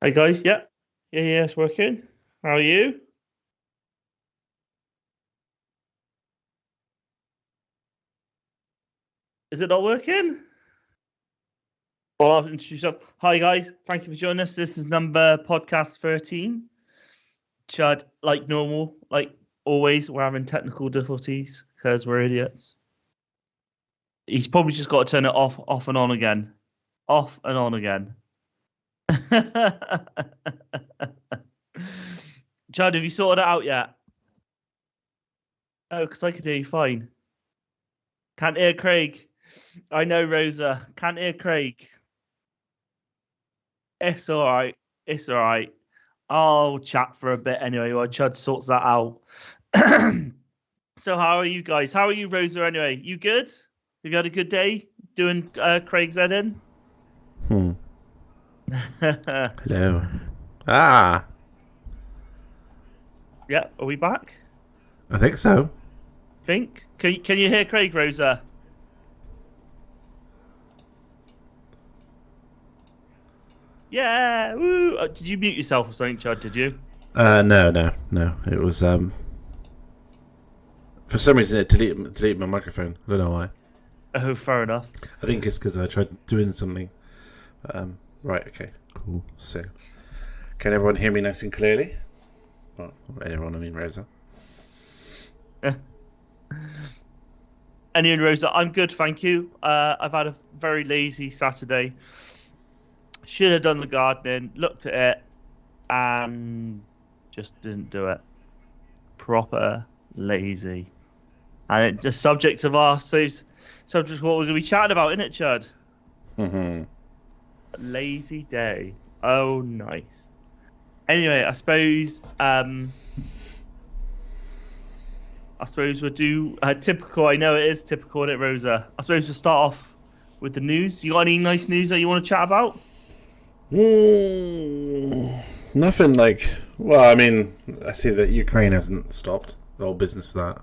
Hi guys, yeah, it's working. How are you? Is it not working? Well, I'll introduce myself. Hi guys, thank you for joining us. This is number podcast 13. Chad, like normal, like always, we're having technical difficulties because we're idiots. He's probably just got to turn it off and on again. Off and on again. Chad, have you sorted it out yet? Oh, because I can hear you fine. Can't hear Craig. I know, Rosa. Can't hear Craig. It's all right. It's all right. I'll chat for a bit anyway while Chud sorts that out. So how are you guys? How are you, Rosa, anyway? You good? Have you had a good day doing Craig's head in? Hello. Yeah, are we back? I think so. Think? Can you hear Craig, Rosa? Yeah. Woo. Did you mute yourself or something, Chud? Did you? No. It was for some reason it deleted my microphone. I don't know why. Oh, fair enough. I think it's because I tried doing something. Right. Okay. Cool. So, can everyone hear me nice and clearly? Well, everyone. I mean, Rosa. Anyway, Rosa, I'm good, thank you. I've had a very lazy Saturday. Should have done the gardening, looked at it, and just didn't do it. Proper lazy. And it's the subject of our subject of what we're going to be chatting about, isn't it, Chud? Mm-hmm. Lazy day. Oh, nice. Anyway, I suppose we'll do typical. I know it is typical, isn't it, Rosa? I suppose we'll start off with the news. You got any nice news that you want to chat about? Nothing like. Well, I mean, I see that Ukraine hasn't stopped the whole business for that.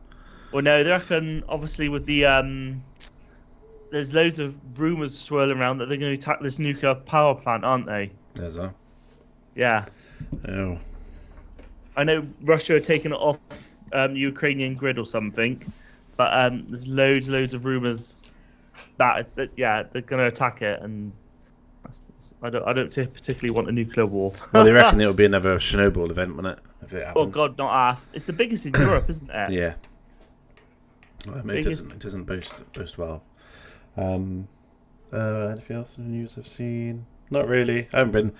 Well, no, they reckon obviously with the there's loads of rumours swirling around that they're going to attack this nuclear power plant, aren't they? There's a. Yeah. Oh. I know Russia are taking it off the Ukrainian grid or something, but there's loads of rumours that they're going to attack it, and I don't particularly want a nuclear war. Well, they reckon it'll be another Chernobyl event, won't it? If it happens. Oh God, not half. It's the biggest in Europe, isn't it? Yeah. Well, I mean, it doesn't boast well. Anything else in the news I've seen? Not really. I haven't been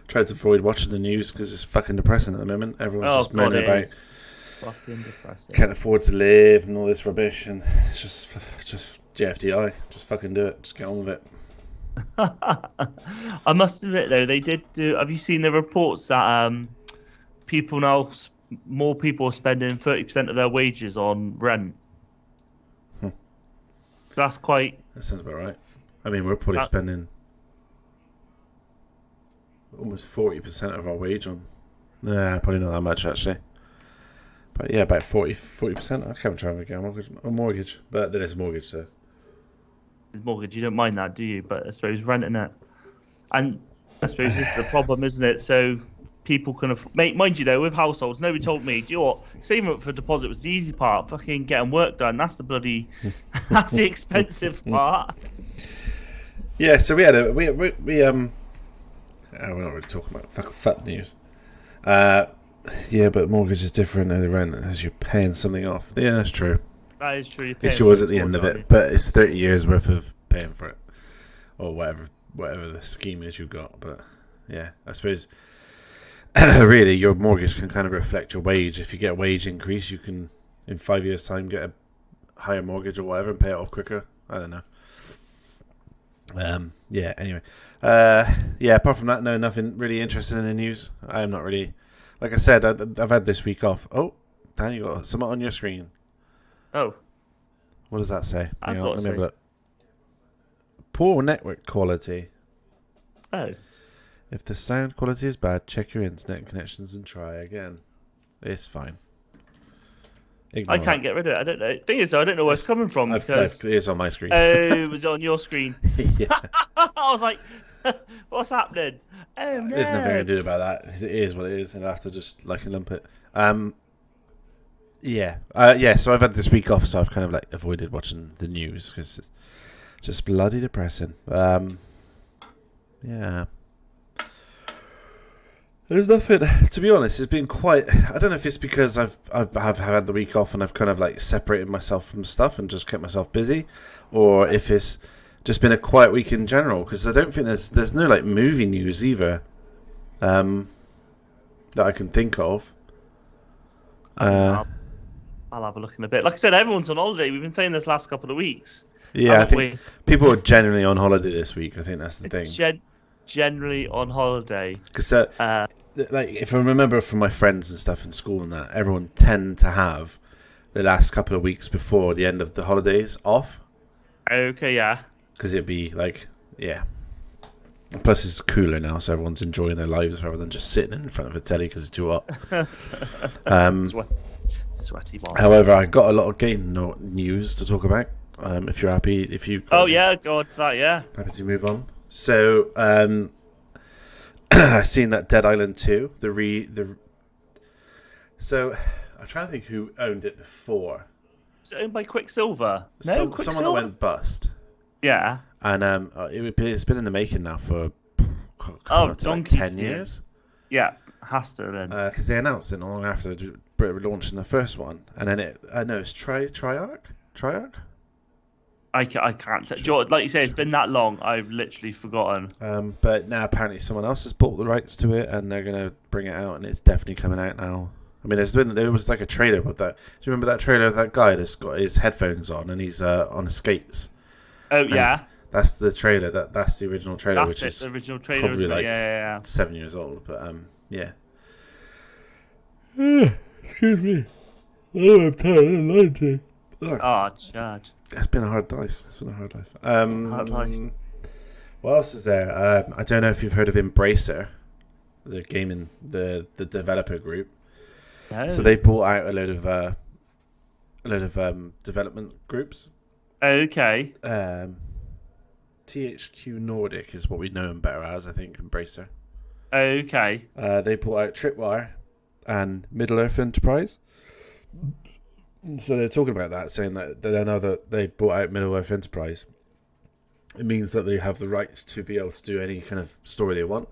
tried to avoid watching the news because it's fucking depressing at the moment. Everyone's just moaning about fucking depressing. Can't afford to live and all this rubbish, and it's just JFDI. Just fucking do it. Just get on with it. I must admit though, they did do. Have you seen the reports that more people are spending 30% of their wages on rent? That's quite. That sounds about right. I mean, we're probably spending almost 40% of our wage on. Nah, probably not that much actually. But yeah, about 40%. I can't try to get a mortgage, but then it's a mortgage, so. Mortgage, you don't mind that, do you? But I suppose renting it, and I suppose this is the problem, isn't it? So people can mind you though, with households, nobody told me. Do you know what? Saving up for a deposit was the easy part. Fucking getting work done, that's the bloody, that's the expensive part. Yeah, so we're not really talking about fuck news. Yeah, but mortgage is different than the rent as you're paying something off. Yeah, that's true. That is true. It's yours at the end of it, but it's 30 years worth of paying for it, or whatever the scheme is you've got. But yeah, I suppose really your mortgage can kind of reflect your wage. If you get a wage increase, you can in 5 years' time get a higher mortgage or whatever and pay it off quicker. I don't know. Yeah. Anyway. Yeah. Apart from that, no, nothing really interesting in the news. I am not really. Like I said, I've had this week off. Oh, Dan, you got something on your screen. Oh. What does that say? Let me have a look. Poor network quality. Oh. If the sound quality is bad, check your internet connections and try again. It's fine. Ignore I can't get rid of it. I don't know. Thing is, I don't know where it's coming from. It's on my screen. Oh, it was on your screen. Yeah. I was like, what's happening? Oh no! There's nothing I can do about that. It is what it is, and I have to just like lump it. Yeah. So I've had this week off, so I've kind of like avoided watching the news because it's just bloody depressing. Yeah. There's nothing. To be honest, it's been quite. I don't know if it's because I've had the week off and I've kind of like separated myself from stuff and just kept myself busy, or if it's just been a quiet week in general. Because I don't think there's no like movie news either, that I can think of. I'll have a look in a bit. Like I said, everyone's on holiday. We've been saying this last couple of weeks. Yeah, I think people are generally on holiday this week. I think that's the thing. Generally on holiday. Because like if I remember from my friends and stuff in school and that, everyone tend to have the last couple of weeks before the end of the holidays off. Okay, yeah. Because it'd be like, yeah. Plus it's cooler now, so everyone's enjoying their lives rather than just sitting in front of a telly because it's too hot. Sweaty ball. However, I got a lot of game news to talk about. If you're happy, if you. Yeah, go on to that. Yeah. Happy to move on. So, I've seen that Dead Island 2. So, I'm trying to think who owned it before. Was it owned by Quicksilver? No, someone that went bust. Yeah. And it's been in the making now for like 10 years. Yeah, has to then. Because they announced it not long after launching the first one, and then it's Triarch. I can't say. Like you say, it's been that long. I've literally forgotten. But now apparently someone else has bought the rights to it, and they're gonna bring it out, and it's definitely coming out now. I mean, there was like a trailer with that. Do you remember that trailer of that guy that's got his headphones on and he's on skates? Oh yeah. That's the trailer. That's the original trailer, which is the original trailer. Probably like 7 years old. But yeah. Excuse me. Oh, I'm tired. I'm lying. Oh, Chad. It's been a hard life. Hard life. What else is there? I don't know if you've heard of Embracer, the gaming, the developer group. Oh. So they bought out a load of development groups. Okay. THQ Nordic is what we know them better as, I think, Embracer. Okay. They bought out Tripwire and Middle Earth Enterprise. So they're talking about that, saying that now that they've bought out Middle Earth Enterprise, it means that they have the rights to be able to do any kind of story they want.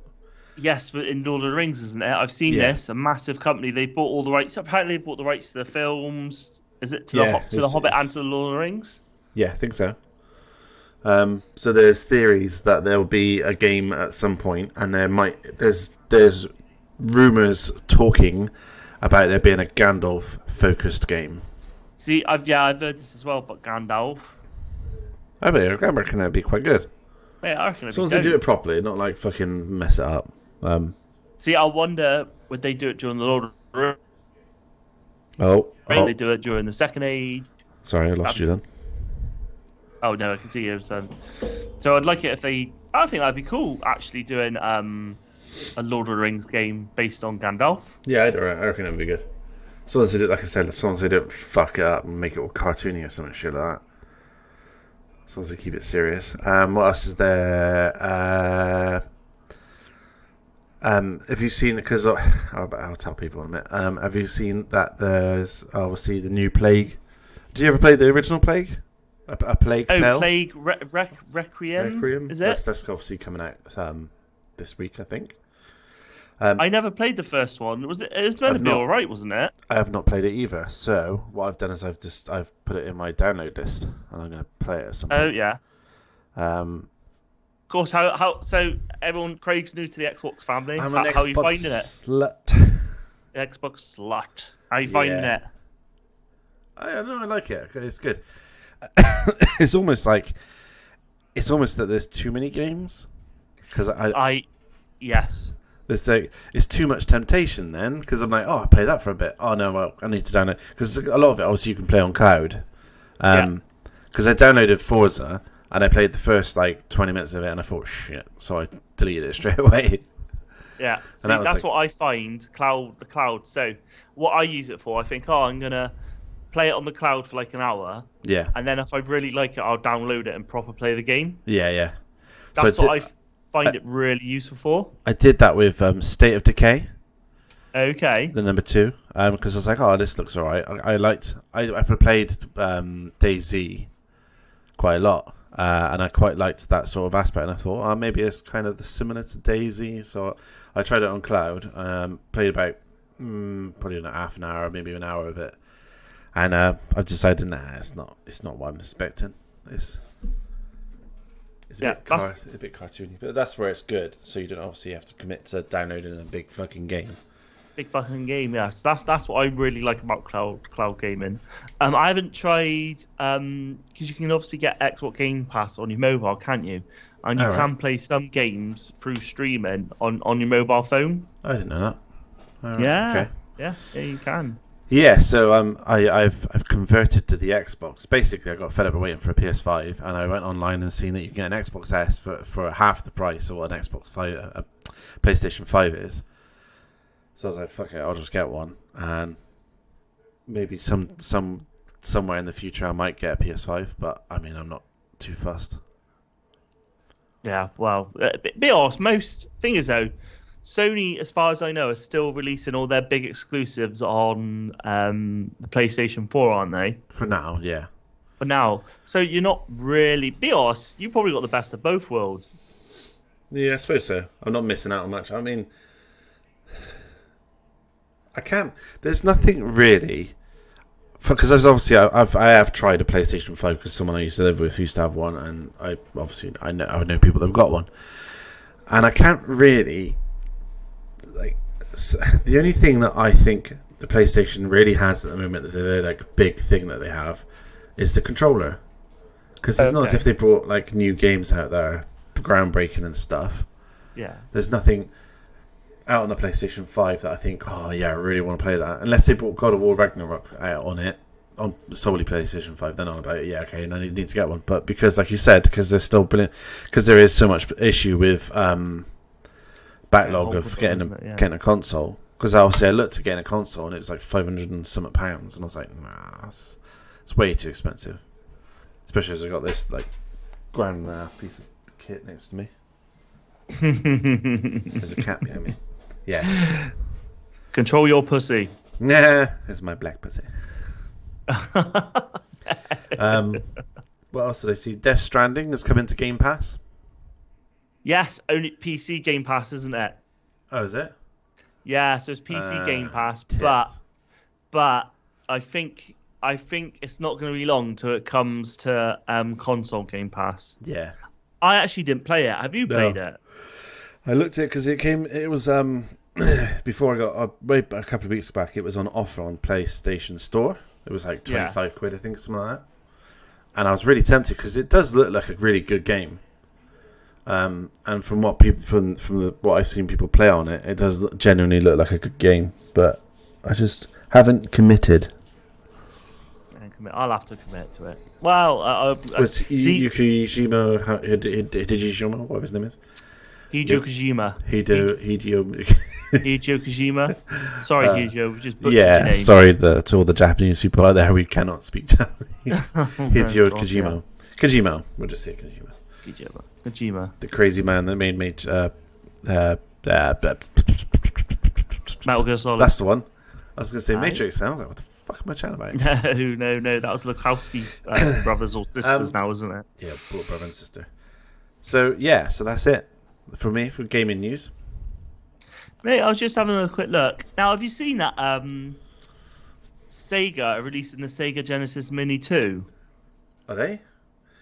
Yes, but in Lord of the Rings, isn't it? I've seen this. A massive company. They bought all the rights. Apparently, they bought the rights to the films. Is it to the Hobbit and to the Lord of the Rings? Yeah, I think so. So there's theories that there'll be a game at some point, and there's rumors talking about there being a Gandalf focused game. See, I've heard this as well, but Gandalf. I reckon that'd be quite good. Yeah, I reckon. As long as they do it properly, not like fucking mess it up. See, I wonder would they do it during the Lord of the Rings? Oh. They do it during the Second Age. Sorry, I lost you then. Oh no, I can see you. So I'd like it if they. I think that'd be cool. Actually, doing a Lord of the Rings game based on Gandalf. Yeah, I reckon it'd be good. As long as they do, like I said, as long as they don't fuck it up and make it all cartoony or something shit like that. As long as they keep it serious. What else is there? Have you seen? Because I'll tell people in a minute. Have you seen that there's obviously the new Plague? Did you ever play the original Plague? A Plague Tale? Plague Requiem. Is it? That's obviously coming out this week, I think. I never played the first one. It was meant to be all right, wasn't it? I have not played it either. So what I've done is I've put it in my download list, and I'm going to play it at some point. Oh yeah. Of course. So everyone, Craig's new to the Xbox family. I'm an Xbox how are you finding it? Slut. The Xbox slut. How are you finding it? I don't know. I like it. It's good. It's almost that there's too many games because yes. It's too much temptation then because I'm like, I play that for a bit. Oh no, well I need to download because a lot of it obviously you can play on cloud. Because I downloaded Forza and I played the first like 20 minutes of it and I thought shit, so I deleted it straight away. Yeah, see, that's what I find the cloud. So what I use it for, I think, I'm gonna play it on the cloud for like an hour. Yeah. And then if I really like it, I'll download it and proper play the game. Yeah. That's what I find it really useful for? I did that with State of Decay, Okay. the number 2, because I was like, oh, this looks alright. I played DayZ quite a lot, and I quite liked that sort of aspect. And I thought, oh, maybe it's kind of similar to DayZ. So I tried it on cloud. Played about probably half an hour, maybe an hour of it, and I decided, nah, it's not what I'm expecting. It's a bit cartoony, but that's where it's good. So you don't obviously have to commit to downloading a big fucking game. Big fucking game, yeah. So that's what I really like about cloud gaming. I haven't tried because you can obviously get Xbox Game Pass on your mobile, can't you? And you can play some games through streaming on your mobile phone. I didn't know that. Yeah, you can. Yeah, so I've converted to the Xbox. Basically, I got fed up waiting for a PS5, and I went online and seen that you can get an Xbox S for half the price of what an Xbox 5, a PlayStation 5 is. So I was like, fuck it, I'll just get one, and maybe somewhere in the future I might get a PS5. But I mean, I'm not too fussed. Yeah, well, be honest. Most thing is though, Sony, as far as I know, are still releasing all their big exclusives on the PlayStation 4, aren't they? For now, yeah. For now, so you're not really. Be honest, you probably got the best of both worlds. Yeah, I suppose so. I'm not missing out on much. I mean, I can't. There's nothing really, because I have tried a PlayStation 5 because someone I used to live with used to have one, and I know people that have got one, and I can't really like. The only thing that I think the PlayStation really has at the moment, the like big thing that they have, is the controller, because it's not as if they brought like new games out there, groundbreaking and stuff. Yeah, there's nothing out on the PlayStation 5 that I think, oh yeah, I really want to play that. Unless they brought God of War Ragnarok out on it, on solely PlayStation 5, then I'm about it. Yeah, okay, and I need to get one. But because, like you said, because they're still brilliant, because there is so much issue with backlog of getting a console. Because obviously I looked at getting a console and it was like £500 and something, and I was like, nah, it's way too expensive. Especially as I got this like £1.5 piece of kit next to me. There's a cat behind me. Yeah. Control your pussy. Nah, it's my black pussy. What else did I see? Death Stranding has come into Game Pass. Yes, only PC Game Pass, isn't it? Oh, is it? Yeah, so it's PC Game Pass, tits. but I think it's not going to be long till it comes to console Game Pass. Yeah. I actually didn't play it. Have you played it? I looked at it because it was before I got a couple of weeks back. It was on offer on PlayStation Store. It was like 25 quid, I think, something like that. And I was really tempted because it does look like a really good game. And from what people what I've seen people play on it, it does genuinely look like a good game. But I just haven't committed. I'll have to commit to it. Well, was Hideo Kojima, whatever his name is? Hideo Kojima. Hideo Kojima. Sorry, Hideo. We just butchered your name. Sorry to all the Japanese people out there who cannot speak Japanese. Hideo Kojima. Yeah. Kojima. We'll just say Kojima. Kojima. The crazy man that made Metal Gear Solid. That's the one. I was going to say Matrix. I was like, what the fuck am I chatting about? No. That was Lukowski brothers or sisters now, isn't it? Yeah, brother and sister. So that's it for me for gaming news. Mate, I was just having a quick look. Now, have you seen that Sega are releasing the Sega Genesis Mini 2? Are they?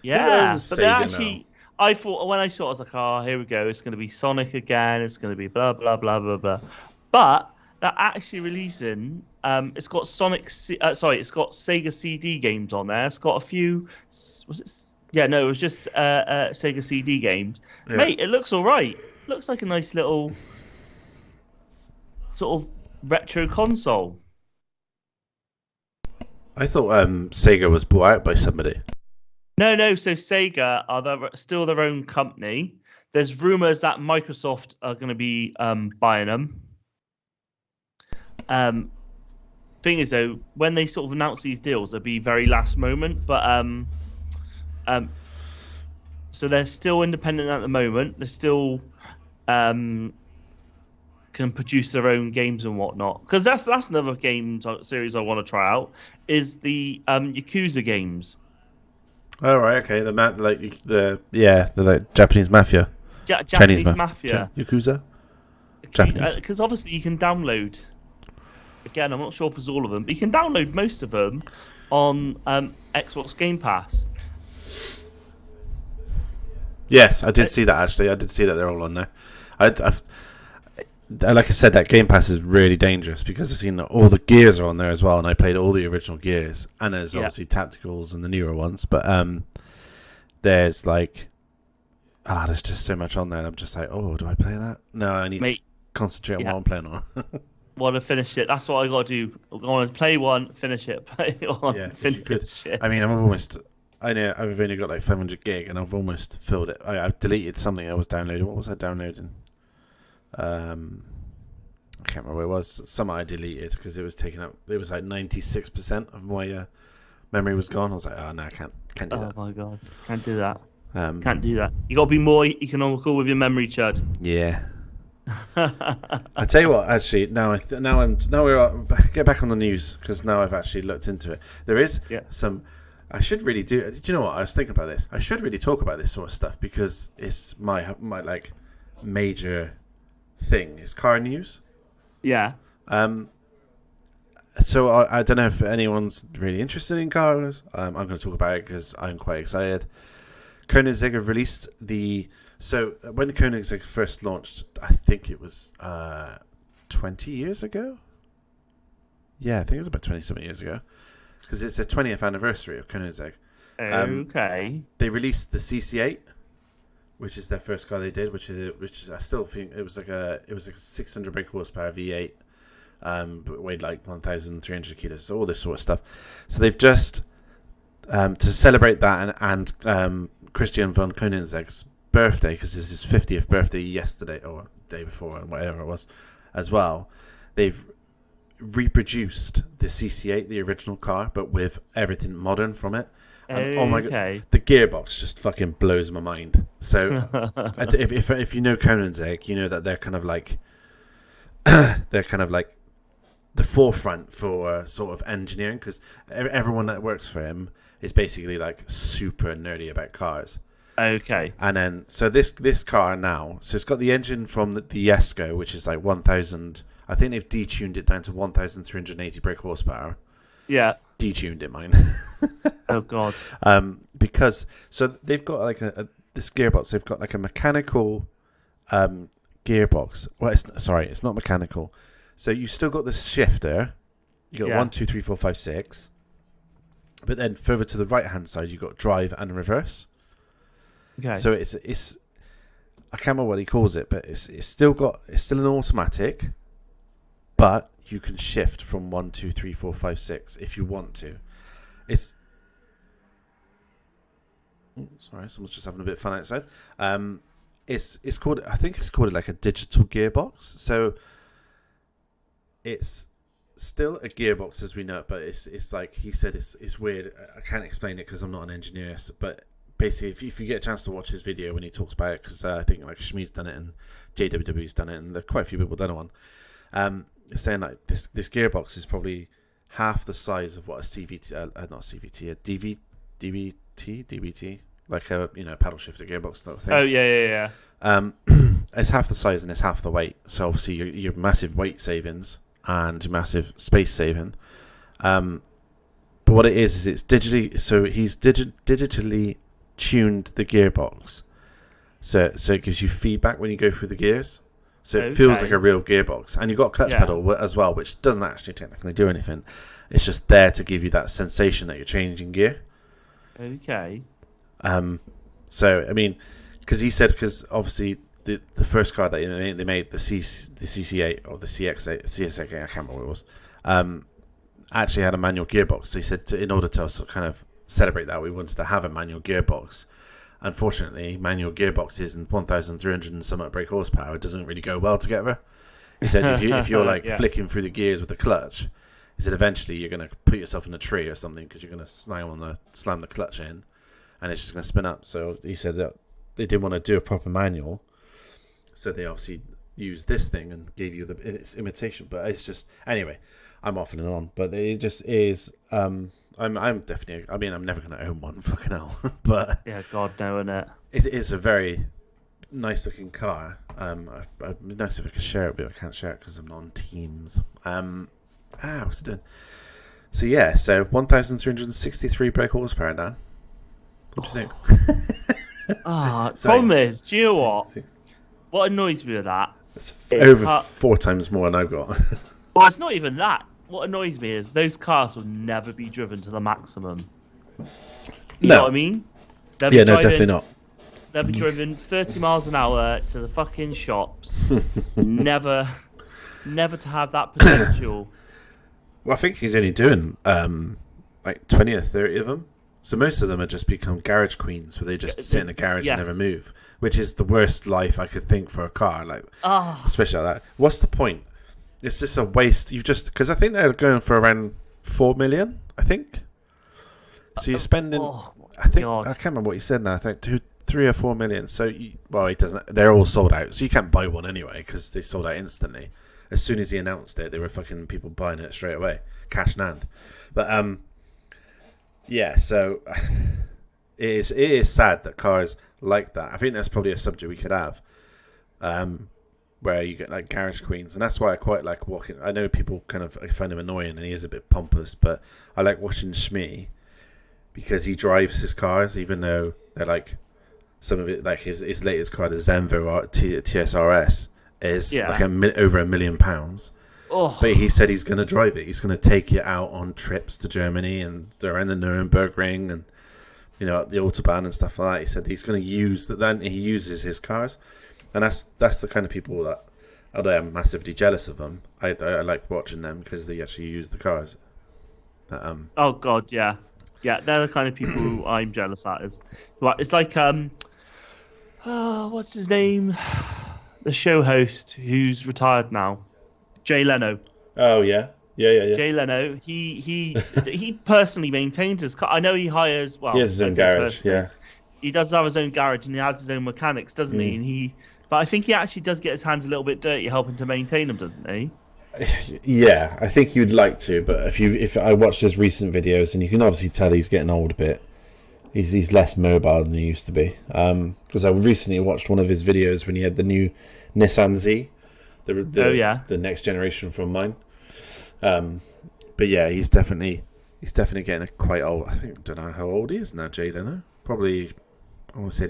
Yeah, but they actually. Now? I thought when I saw it, I was like, "Oh, here we go. It's going to be Sonic again. It's going to be blah blah blah blah blah." But they're actually releasing. It's got it's got Sega CD games on there. It's got a few. Was it? Yeah, no, it was just Sega CD games. Yeah. Mate, it looks all right. Looks like a nice little sort of retro console. I thought Sega was bought out by somebody. No. So Sega are still their own company. There's rumors that Microsoft are going to be buying them. Thing is, though, when they sort of announce these deals, they'll be very last moment. But So they're still independent at the moment. They're still can produce their own games and whatnot. Because that's another series I want to try out is the Yakuza games. Oh right, okay. The like Japanese mafia, Japanese mafia. Yakuza, Japanese. Because obviously you can download. Again, I'm not sure if it's all of them, but you can download most of them on Xbox Game Pass. Yes, I did see that actually. I did see that they're all on there. Like I said, that Game Pass is really dangerous because I've seen that all the Gears are on there as well, and I played all the original Gears, and there's obviously tacticals and the newer ones, but there's like, there's just so much on there. I'm just like, oh, do I play that? No, I need to concentrate on what I'm playing on. Want to finish it? That's what I got to do. I want to play one, finish it, play one, finish it. I mean, I've only got like 500 gig, and I've almost filled it. I've deleted something I was downloading. What was I downloading? I can't remember what it was. Some I deleted because it was taking up. It was like 96% of my memory was gone. I was like, oh no, I can't do that. Oh my god, can't do that. Can't do that. You got to be more economical with your memory, Chud. Yeah. I tell you what, actually, now we're get back on the news because now I've actually looked into it. There is some. I should really do. Do you know what? I was thinking about this. I should really talk about this sort of stuff because it's my like major thing is car news. Yeah. So I don't know if anyone's really interested in cars. I'm going to talk about it because I'm quite excited. Koenigsegg have released So when Koenigsegg first launched, I think it was 20 years ago. Yeah, I think it was about 20-something years ago. Because it's the 20th anniversary of Koenigsegg. Okay. They released the CC8, which is their first car they did, which is I still think it was like a 600 brake horsepower V8, but weighed like 1,300 kilos, so all this sort of stuff. So they've just to celebrate that and Christian von Koenigsegg's birthday, because this is his 50th birthday yesterday or day before, or whatever it was, as well. They've reproduced the CC8, the original car, but with everything modern from it. And, oh my god, the gearbox just fucking blows my mind. So, if you know Koenigsegg, you know that they're kind of like the forefront for sort of engineering, because everyone that works for him is basically like super nerdy about cars. Okay. And then so this car now, so it's got the engine from the Esco, which is like 1,000. I think they've detuned it down to 1,380 brake horsepower. Yeah. Detuned it, mine. Oh god. Because so they've got like this gearbox. They've got like a mechanical gearbox. Well, it's not mechanical. So you still got the shifter. You got 1, 2, 3, 4, 5, 6. But then further to the right hand side, you got drive and reverse. Okay. So it's I can't remember what he calls it, but it's still an automatic, but you can shift from 1, 2, 3, 4, 5, 6 if you want to. Sorry, someone's just having a bit of fun outside. It's called, I think it's called like a digital gearbox. So it's still a gearbox as we know it, but it's like he said, it's weird. I can't explain it because I'm not an engineer, but basically, if you get a chance to watch his video when he talks about it, because I think like Shmee's done it and JWW's done it, and there are quite a few people done it on. It's saying like this gearbox is probably half the size of what a CVT, not CVT, a DVT, like a paddle shifter gearbox sort of thing. Oh yeah. It's half the size and it's half the weight. So obviously your massive weight savings and massive space saving. But what it is it's digitally. So he's digitally tuned the gearbox, so it gives you feedback when you go through the gears. So it feels like a real gearbox, and you've got a clutch pedal as well, which doesn't actually technically do anything. It's just there to give you that sensation that you're changing gear. Okay. So I mean, because obviously the first car that they made the CC8 or the CX8, I can't remember what it was, actually had a manual gearbox. So he said in order to sort of kind of celebrate that, we wanted to have a manual gearbox. Unfortunately, manual gearboxes and 1,300 and some brake horsepower doesn't really go well together. He said if you're like flicking through the gears with the clutch, he said eventually you're going to put yourself in a tree or something because you're going to slam the clutch in, and it's just going to spin up. So he said that they didn't want to do a proper manual, so they obviously used this thing and gave you its imitation. But it's just anyway. I'm off and on, but it just is. I'm definitely. I mean, I'm never going to own one. Fucking hell. But yeah, God no, innit? It is a very nice looking car. It'd be nice if I could share it, but I can't share it because I'm not on Teams. What's it doing? So yeah, 1,363 brake horsepower, Dan. What do you think? Problem is, do you know what? What annoys me with that? It's over 4 times more than I've got. Well, it's not even that. What annoys me is those cars will never be driven to the maximum. You know what I mean? No, definitely not. They'll be driven 30 miles an hour to the fucking shops. never to have that potential. Well, I think he's only doing like 20 or 30 of them. So most of them have just become garage queens, where they just sit in a garage and never move, which is the worst life I could think for a car, like especially like that. What's the point? It's just a waste. Because I think they're going for around 4 million. I think. So you're spending. I can't remember what you said now. I think 3 or 4 million. So he doesn't. They're all sold out. So you can't buy one anyway because they sold out instantly. As soon as he announced it, there were fucking people buying it straight away, cash in hand. But yeah. So it is sad that cars like that. I think that's probably a subject we could have. Where you get like garage queens, and that's why I quite like walking. I know people kind of find him annoying, and he is a bit pompous, but I like watching Shmee because he drives his cars, even though they're like some of it, like his latest car, the Zenvo TSRS, is like over £1 million. But he said he's going to drive it. He's going to take it out on trips to Germany and around the Nuremberg and the Autobahn and stuff like that. He said he's going to use that. Then he uses his cars. And that's the kind of people that, although I'm massively jealous of them, I like watching them because they actually use the cars. Oh God, yeah, they're the kind of people who I'm jealous at. It's like what's his name? The show host who's retired now, Jay Leno. Oh yeah. Jay Leno. He personally maintains his car. I know he hires. Well, he has his own garage. Yeah. He does have his own garage and he has his own mechanics, doesn't he? And but I think he actually does get his hands a little bit dirty helping to maintain them, doesn't he? Yeah, I think you'd like to, but if I watched his recent videos, and you can obviously tell he's getting old a bit. He's less mobile than he used to be. Because I recently watched one of his videos when he had the new Nissan Z, the next generation from mine. But yeah, he's definitely getting quite old. I don't know how old he is now, Jay Leno. Probably, I want to say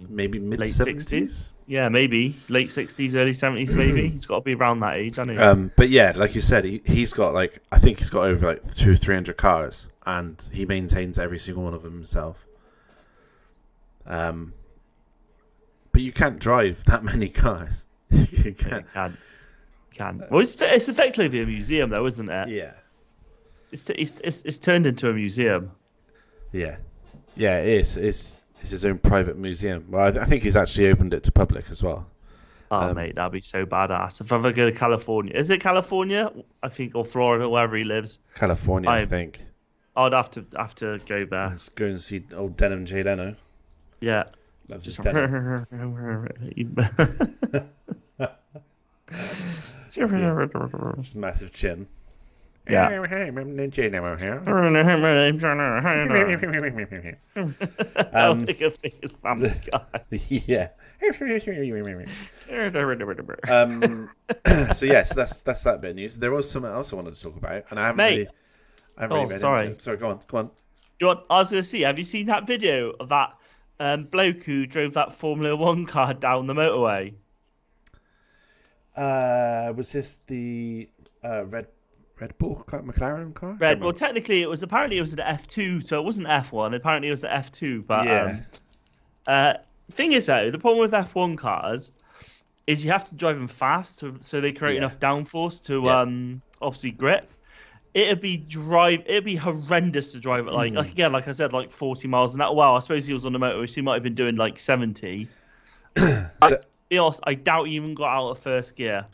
maybe mid 70s. Yeah, maybe late 60s, early 70s. Maybe he's got to be around that age, hasn't he? But yeah, like you said, he's got I think he's got over 200-300 cars, and he maintains every single one of them himself. But you can't drive that many cars. You can't. Well, it's effectively a museum, though, isn't it? Yeah. It's turned into a museum. Yeah, it is. It's his own private museum. Well, I think he's actually opened it to public as well. Oh, mate, that'd be so badass. If I ever go to California, is it California? I think, or Florida, wherever he lives. California, I think. I'd have to go there. Let's go and see old Denim Jay Leno. Yeah. Loves his denim. Just massive chin. Yeah. Yeah. So yes, that's that bit of news. There was something else I wanted to talk about, and I haven't really read sorry. into it. Sorry, go on. I was going to see. Have you seen that video of that bloke who drove that Formula One car down the motorway? Was this the Red Bull McLaren car? Well, technically, it was an F2, so it wasn't F1. Apparently, it was an F2. But thing is, though, the problem with F1 cars is you have to drive them fast, so they create enough downforce to obviously grip. It'd be horrendous to drive it like I said, 40 miles an hour. Well, I suppose he was on the motorway, so he might have been doing 70. I doubt he even got out of first gear.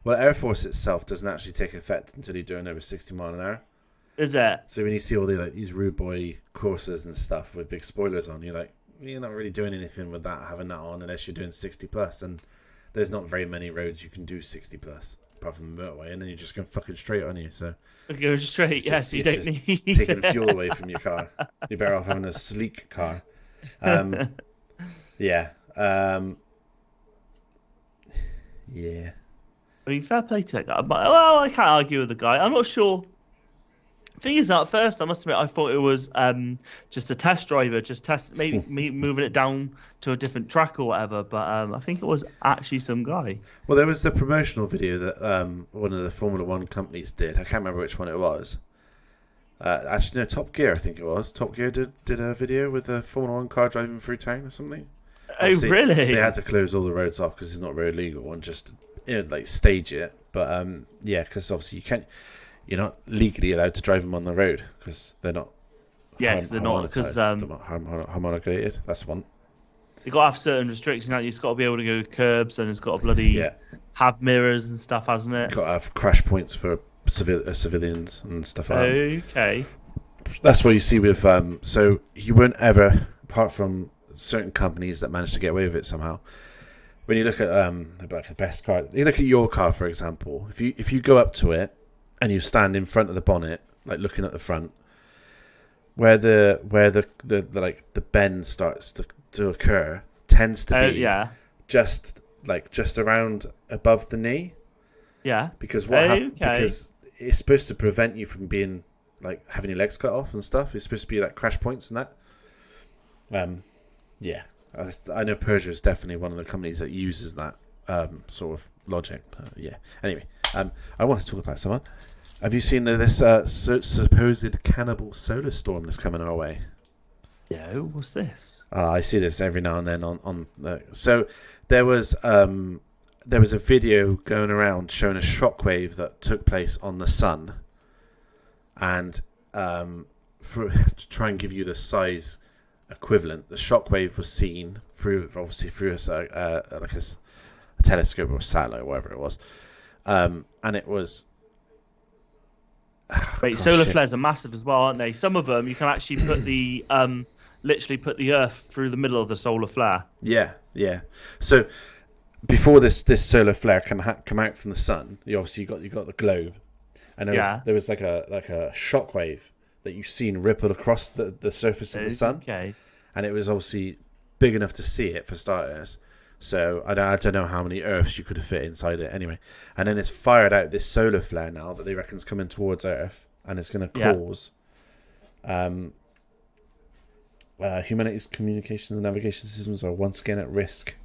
Well, Air Force itself doesn't actually take effect until you're doing over 60 miles an hour. Is it? So when you see all these rude boy courses and stuff with big spoilers on, you're like, you're not really doing anything with that, having that on, unless you're doing 60 plus, and there's not very many roads you can do 60 plus apart from the motorway, and then you're just going fucking straight on you. So Go straight, yes. You don't need taking the fuel away from your car. You're better off having a sleek car. Yeah. Yeah. I mean, fair play to that guy. But, well, I can't argue with the guy. I'm not sure. Thing is, at first, I must admit, I thought it was just a test driver, maybe moving it down to a different track or whatever. But I think it was actually some guy. Well, there was the promotional video that one of the Formula One companies did. I can't remember which one it was. Actually, no, Top Gear, I think it was. Top Gear did a video with a Formula One car driving through town or something. Obviously, really? They had to close all the roads off because it's not road legal and just like stage it. But yeah, because obviously you're not legally allowed to drive them on the road because they're not. Yeah, because they're not. Because homologated. That's one. You got to have certain restrictions. Now you've got to be able to go curbs, and it's got to bloody have mirrors and stuff, hasn't it? Got to have crash points for civilians and stuff like that. Okay. That's what you see with. So you won't ever, apart from certain companies that manage to get away with it somehow. When you look at like the best car, you look at your car, for example. If you go up to it and you stand in front of the bonnet, like looking at the front, where the like the bend starts to occur, tends to be just around above the knee. Yeah. Because because it's supposed to prevent you from being like having your legs cut off and stuff. It's supposed to be like crash points and that. Yeah. I know Peugeot is definitely one of the companies that uses that sort of logic. Yeah. Anyway, I want to talk about someone. Have you seen this supposed cannibal solar storm that's coming our way? No, what's this? I see this every now and then on so there was a video going around showing a shockwave that took place on the sun, and to try and give you the size equivalent, the shockwave was seen through a telescope or a satellite or whatever it was, and it was. Wait, solar flares are massive as well, aren't they? Some of them you can actually put the literally put the Earth through the middle of the solar flare. Yeah. So before this solar flare come out from the sun, you got the globe, and there was like a shockwave that you've seen ripple across the surface of the sun. Okay. And it was obviously big enough to see it for starters. So I don't know how many Earths you could have fit inside it anyway. And then it's fired out this solar flare now that they reckon's coming towards Earth, and it's going to cause humanity's communications and navigation systems are once again at risk.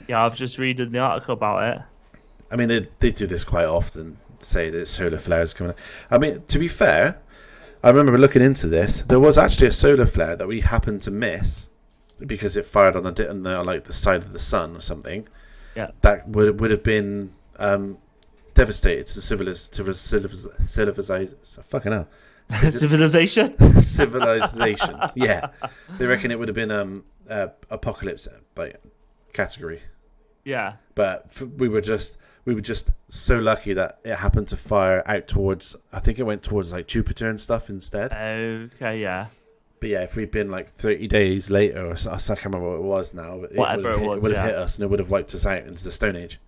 Yeah, I've just read the article about it. I mean, they do this quite often, say that solar flares coming out. I mean, to be fair, I remember looking into this. There was actually a solar flare that we happened to miss because it fired on the side of the sun or something. Yeah, that would have been devastated to civilization. Fucking hell. Civilization. Civilization. Yeah, they reckon it would have been apocalypse category. Yeah, but we were just so lucky that it happened to fire out towards. I think it went towards like Jupiter and stuff instead. Okay, yeah. But yeah, if we'd been like 30 days later, or so, I can't remember what it was now. But whatever it would have hit us, and it would have wiped us out into the Stone Age.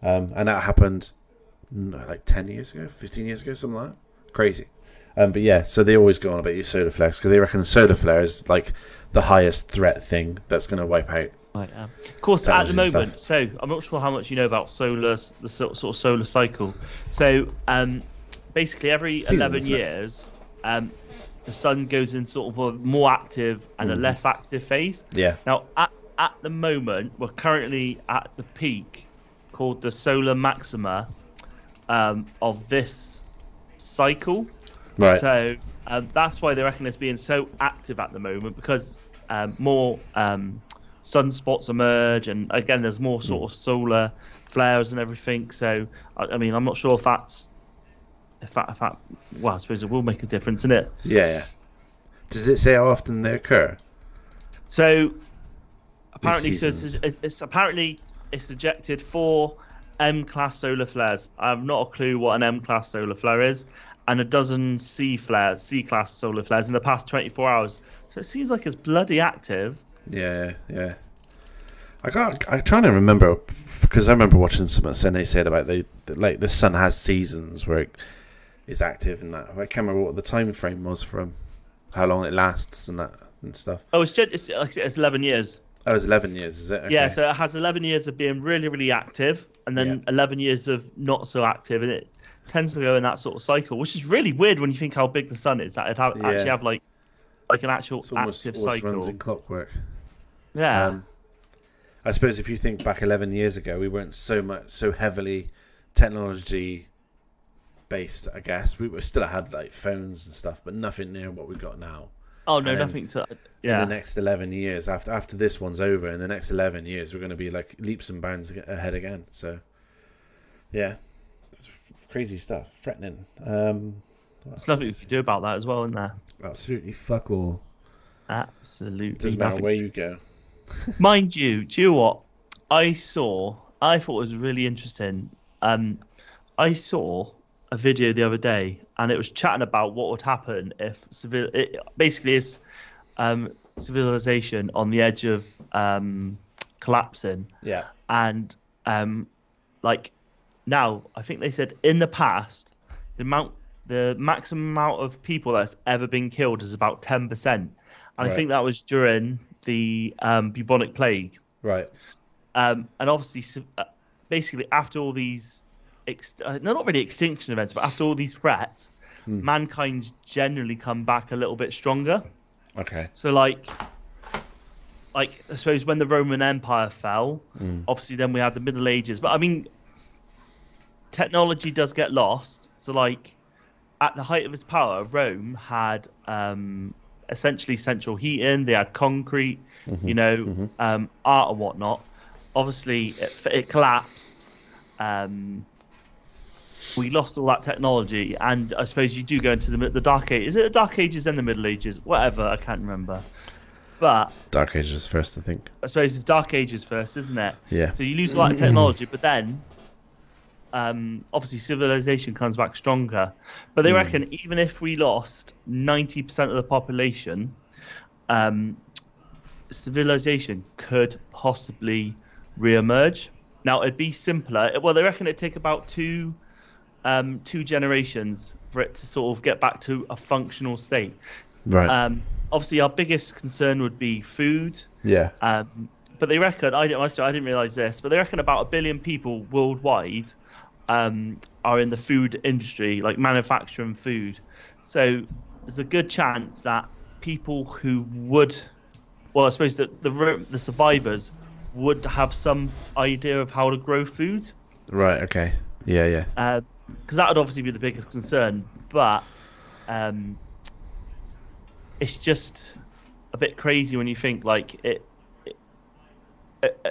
And that happened like 10 years ago, 15 years ago, something like that. Crazy. But yeah, so they always go on about your solar flares because they reckon solar flare is like the highest threat thing that's going to wipe out. Right, of course, at the moment, so I'm not sure how much you know about the sort of solar cycle. So basically every 11 years, the sun goes in sort of a more active and a less active phase. Yeah. Now, at the moment, we're currently at the peak called the solar maxima of this cycle. Right. So that's why they reckon it's being so active at the moment because more sunspots emerge, and again, there's more sort of solar flares and everything. So, I mean, I'm not sure if that, well, I suppose it will make a difference, in it. Yeah. Does it say how often they occur? So, apparently, it's ejected 4 M-class solar flares. I have not a clue what an M-class solar flare is, and a dozen C-class solar flares in the past 24 hours. So it seems like it's bloody active. Yeah, yeah. I'm trying to remember because I remember watching something Sene said about the sun has seasons where it is active and that. I can't remember what the time frame was from how long it lasts and that and stuff. Oh, it's 11 years. Oh, it's 11 years, is it? Yeah, Okay. so it has 11 years of being really, really active, and Yeah. then 11 years of not so active, and it tends to go in that sort of cycle, which is really weird when you think how big the sun is. That actually Yeah. have like an actual It's almost active runs cycle. in clockwork. Yeah. I suppose if you think back 11 years ago, we weren't so heavily technology based. I guess we still had like phones and stuff, but nothing near what we've got now. Oh no, And then nothing to. In Yeah. the next 11 years, after this one's over, in the next 11 years, we're going to be like leaps and bounds ahead again. So, yeah, it's crazy stuff, threatening. There's nothing you can do about that as well, isn't there? Absolutely fuck all. Absolutely Doesn't matter nothing. where you go. Mind you, do you know what I saw? I thought was really interesting. I saw a video the other day, and it was chatting about what would happen if it basically is civilization on the edge of collapsing, Yeah. and like now, I think they said in the past the maximum amount of people that's ever been killed is about 10%, and I Right. think that was during the bubonic plague. Right. And obviously, basically, after all these, not really extinction events, but after all these threats, mankind generally come back a little bit stronger. Okay. So, like I suppose when the Roman Empire fell, obviously then we had the Middle Ages. But I mean, technology does get lost. So, like, at the height of its power, Rome had essentially central heating. They had concrete, art and whatnot. Obviously, it collapsed. We lost all that technology, and I suppose you do go into the Dark Ages. Is it the Dark Ages and the Middle Ages? Whatever, I can't remember. But Dark Ages first, I think. I suppose it's Dark Ages first, isn't it? Yeah. So you lose a lot of technology, but then obviously civilization comes back stronger. But they reckon even if we lost 90% of the population, civilization could possibly re-emerge. Now it'd be simpler. Well, they reckon it'd take about two generations for it to sort of get back to a functional state. Right. Obviously, our biggest concern would be food. Yeah. But they reckon I didn't realize this, but they reckon about 1 billion people worldwide are in the food industry, like manufacturing food. So there's a good chance that people who would, well, I suppose that the survivors would have some idea of how to grow food. Right. Okay. Yeah. Yeah. Because that would obviously be the biggest concern, but it's just a bit crazy when you think like it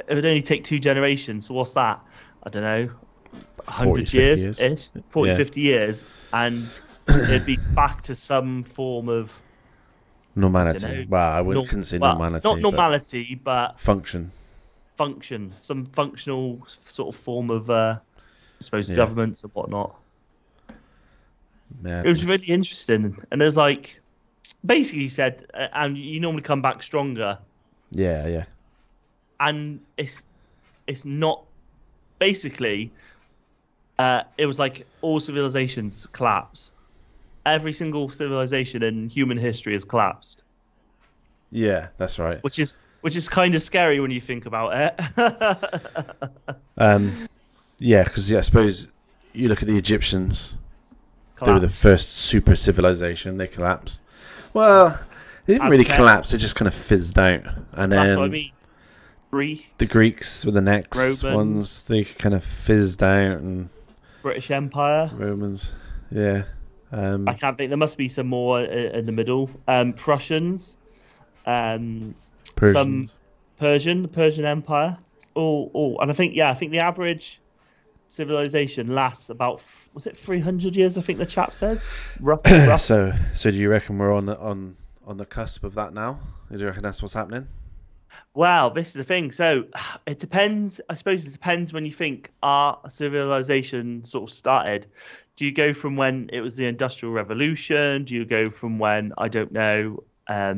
would only take 2 generations. So what's that? I don't know, 100 years ish, 40, Yeah. 50 years, and it'd be back to some form of Normality. Well, I wouldn't consider normality. Not normality, but function. Some functional sort of form of, I suppose, governments and whatnot. Yeah, It was really interesting, and there's like, basically he said, and you normally come back stronger, Yeah. Yeah. and it's not basically. It was like all civilizations collapse. Every single civilization in human history has collapsed. Yeah, that's right. Which is kind of scary when you think about it. Yeah, because I suppose you look at the Egyptians. Collapse. They were the first super civilization. They collapsed. Well, they didn't really Aztecs. collapse. They just kind of fizzed out. And then That's what I mean. the Greeks were the next Romans. ones. They kind of fizzed out, and British Empire. Romans. Yeah. I can't think. There must be some more in the middle. Prussians. Some the Persian Empire. And I think the average civilization lasts about, was it 300 years? I think the chap says. Rough. So do you reckon we're on the cusp of that now? Do you reckon that's what's happening? Well, this is the thing. So it depends. I suppose it depends when you think our civilization sort of started. Do you go from when it was the Industrial Revolution? Do you go from when, I don't know, I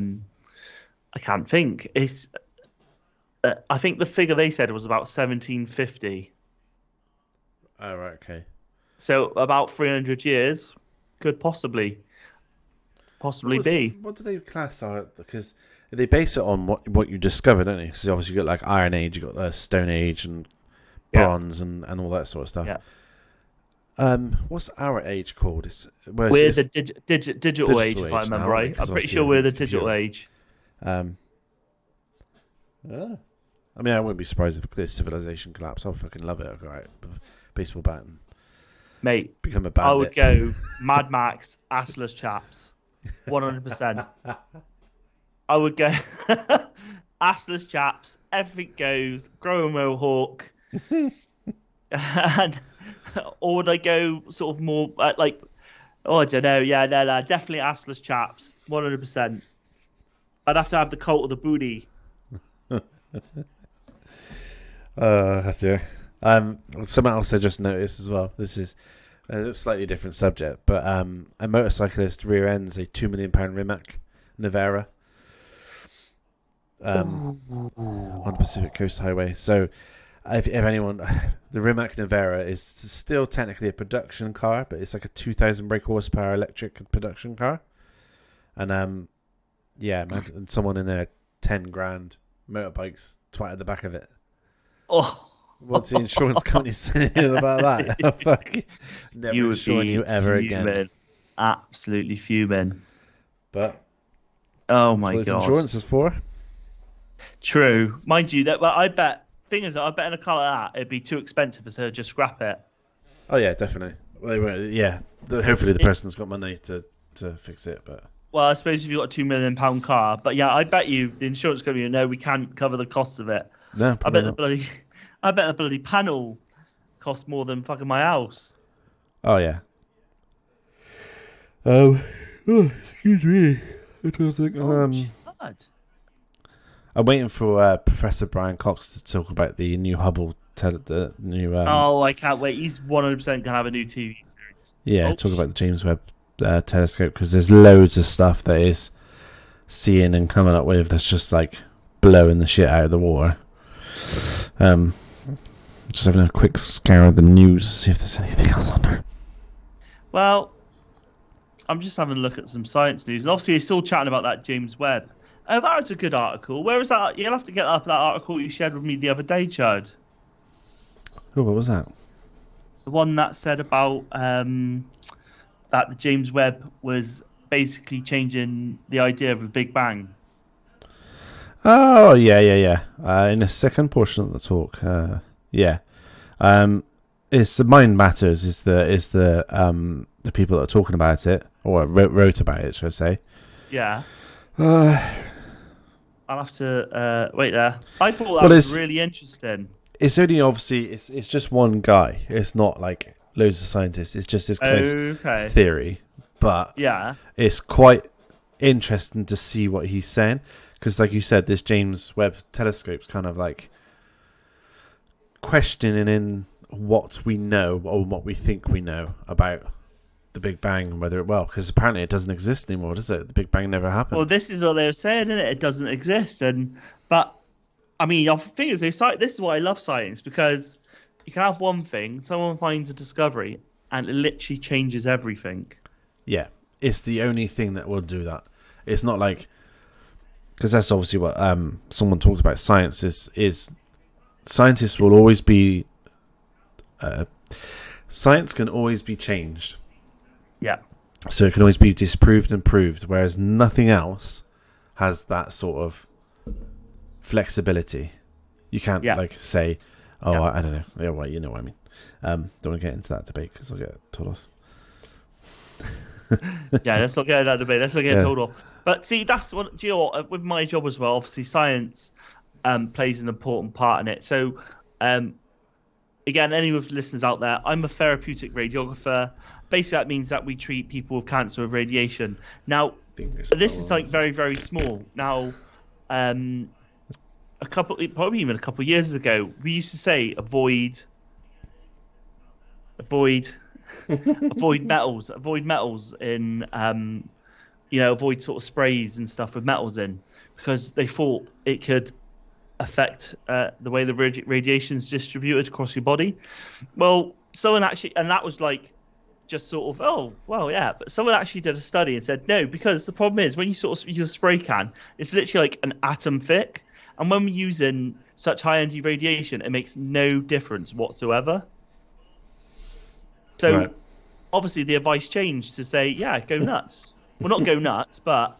can't think. I think the figure they said was about 1750. Oh, right, okay. So about 300 years could possibly be. What do they class art? Because they base it on what you discovered, don't they? So obviously you got like Iron Age, you got the Stone Age and Bronze and all that sort of stuff. Yeah. What's our age called? We're the digital age, if I remember now, right. I'm pretty sure we're the digital age. I mean, I wouldn't be surprised if this civilization collapsed. I fucking love it. All right, baseball bat and mate. Become a bandit. I would go Mad Max, assless chaps, 100%. I would go assless chaps. Everything goes. Grow a mohawk. Or would I go sort of more like? Oh, I don't know. Yeah, no, definitely assless chaps, 100%. I'd have to have the cult of the booty. That's it. Something else I just noticed as well. This is a slightly different subject, but a motorcyclist rear ends a £2 million Rimac Nevera on the Pacific Coast Highway. So, if anyone, the Rimac Nevera is still technically a production car, but it's like a 2,000 brake horsepower electric production car, and imagine someone in their 10 grand motorbikes twat at the back of it. Oh. What's the insurance company saying about that? Fuck. Never insuring you ever again. Absolutely fuming. But oh my god, insurance is for. True, mind you. That, well, I bet in a car like that, it'd be too expensive for her to just scrap it. Oh yeah, definitely. Well, yeah. Hopefully the person's got money to fix it, but. Well, I suppose if you've got a £2 million car, but yeah, I bet you the insurance company no, we can't cover the cost of it. No, I bet the bloody panel cost more than fucking my house. Oh yeah. Excuse me. It was like I'm waiting for Professor Brian Cox to talk about the new Hubble, the new. Oh, I can't wait! He's 100% gonna have a new TV series. Yeah, talk about the James Webb telescope, because there's loads of stuff that is seeing and coming up with that's just like blowing the shit out of the water. Just having a quick scour of the news to see if there's anything else on there. Well, I'm just having a look at some science news, and obviously, you're still chatting about that James Webb. That was a good article. Where was that? You'll have to get up that article you shared with me the other day, Chad. Oh, what was that? The one that said about that the James Webb was basically changing the idea of a Big Bang. Oh, yeah. In the second portion of the talk, yeah. It's the Mind Matters is the people that are talking about it, or wrote about it, should I say. Yeah. I'll have to wait there. I thought that was really interesting. It's only obviously it's just one guy. It's not like loads of scientists. It's just his theory. But yeah, it's quite interesting to see what he's saying, because, like you said, this James Webb telescope's kind of like questioning in what we know or what we think we know about the Big Bang, and whether because apparently it doesn't exist anymore, does it? The Big Bang never happened. Well, this is what they were saying, isn't it? It doesn't exist, but I mean, your thing is, this is why I love science, because you can have one thing, someone finds a discovery, and it literally changes everything. Yeah, it's the only thing that will do that. It's not like, because that's obviously what someone talks about. Science is scientists will always be. Science can always be changed. Yeah. So it can always be disproved and proved, whereas nothing else has that sort of flexibility. You can't say, I don't know. Yeah, well, you know what I mean. Don't want to get into that debate because I'll get told off. Yeah, let's not get into that debate. Let's not get told off. But see, that's what, do you know what, with my job as well, obviously science plays an important part in it. So again, any of the listeners out there, I'm a therapeutic radiographer. Basically, that means that we treat people with cancer with radiation. Now, this is like very, very small. Now, probably even a couple of years ago, we used to say avoid metals in avoid sort of sprays and stuff with metals in, because they thought it could affect the way the radiation is distributed across your body. Well, someone actually, and that was like just sort of, oh, well, yeah, but someone actually did a study and said no, because the problem is when you sort of use a spray can, it's literally like an atom thick, and when we're using such high energy radiation, it makes no difference whatsoever. So Right. obviously the advice changed to say, yeah, go nuts. Well, not go nuts, but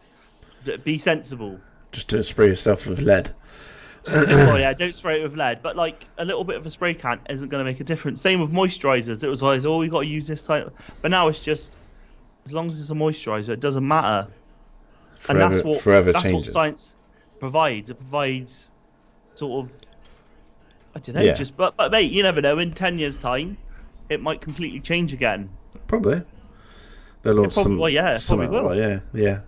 be sensible. Just don't spray yourself with lead. Well, yeah, don't spray it with lead, but like a little bit of a spray can isn't going to make a difference. Same with moisturizers. It was always, oh, we got to use this type, but now it's just as long as it's a moisturizer, it doesn't matter. Forever, And that's what changes. science provides. It provides sort of, I don't know, Yeah. just but mate, you never know. In 10 years' time, it might completely change again. Probably. They'll launch some. Well, yeah, it probably will. Yeah.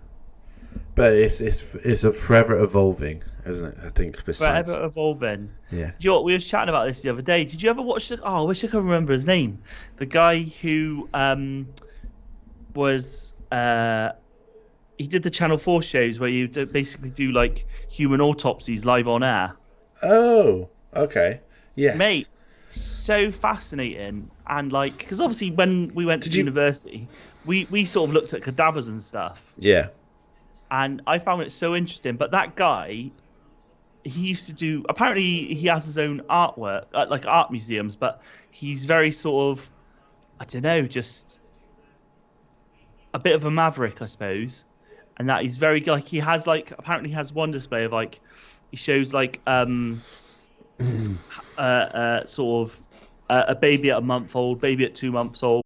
But it's a forever evolving, isn't it? I think. Besides. Forever evolving. Yeah. Do you know what? We were chatting about this the other day. Did you ever watch the? Oh, I wish I could remember his name. The guy who was he did the Channel 4 shows where you basically do like human autopsies live on air. Oh, okay. Yes. Mate, so fascinating. And like, because obviously when we went to university, we sort of looked at cadavers and stuff. Yeah. And I found it so interesting. But that guy, he used to do, apparently he has his own artwork, like art museums, but he's very sort of, I don't know, just a bit of a maverick, I suppose. And that he's very, like, he has like, apparently he has one display of like, he shows like sort of a baby at a month old, baby at 2 months old,